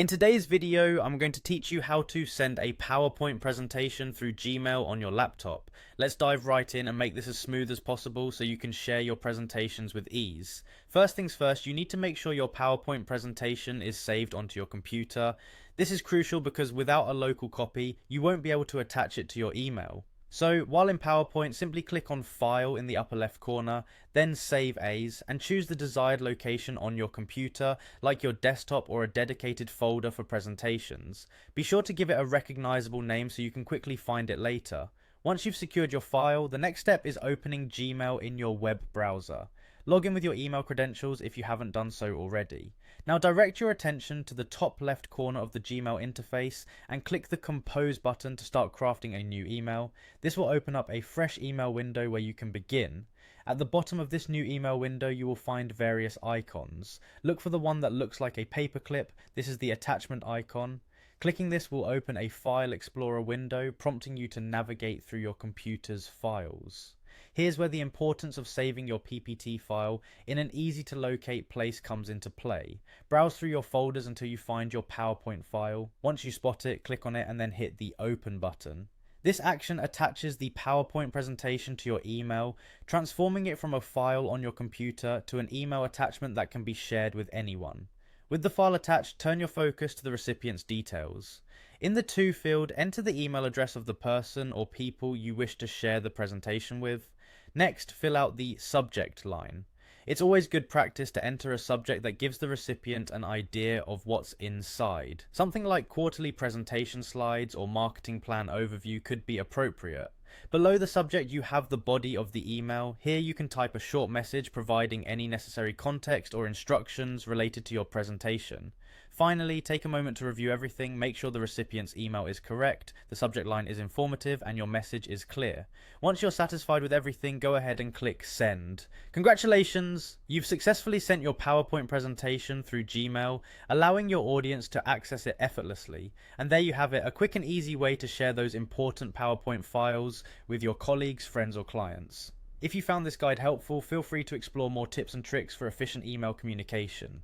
In today's video, I'm going to teach you how to send a PowerPoint presentation through Gmail on your laptop. Let's dive right in and make this as smooth as possible so you can share your presentations with ease. First things first, you need to make sure your PowerPoint presentation is saved onto your computer. This is crucial because without a local copy, you won't be able to attach it to your email. So while in PowerPoint, simply click on File in the upper left corner, then Save As, and choose the desired location on your computer, like your desktop or a dedicated folder for presentations. Be sure to give it a recognizable name so you can quickly find it later. Once you've secured your file, the next step is opening Gmail in your web browser. Log in with your email credentials if you haven't done so already. Now direct your attention to the top left corner of the Gmail interface and click the Compose button to start crafting a new email. This will open up a fresh email window where you can begin. At the bottom of this new email window you will find various icons. Look for the one that looks like a paperclip. This is the attachment icon. Clicking this will open a File Explorer window, prompting you to navigate through your computer's files. Here's where the importance of saving your PPT file in an easy to locate place comes into play. Browse through your folders until you find your PowerPoint file. Once you spot it, click on it and then hit the Open button. This action attaches the PowerPoint presentation to your email, transforming it from a file on your computer to an email attachment that can be shared with anyone. With the file attached, turn your focus to the recipient's details. In the To field, enter the email address of the person or people you wish to share the presentation with. Next, fill out the subject line. It's always good practice to enter a subject that gives the recipient an idea of what's inside. Something like quarterly presentation slides or marketing plan overview could be appropriate. Below the subject you have the body of the email. Here you can type a short message providing any necessary context or instructions related to your presentation. Finally, take a moment to review everything, make sure the recipient's email is correct, the subject line is informative, and your message is clear. Once you're satisfied with everything, go ahead and click Send. Congratulations! You've successfully sent your PowerPoint presentation through Gmail, allowing your audience to access it effortlessly. And there you have it, a quick and easy way to share those important PowerPoint files with your colleagues, friends, or clients. If you found this guide helpful, feel free to explore more tips and tricks for efficient email communication.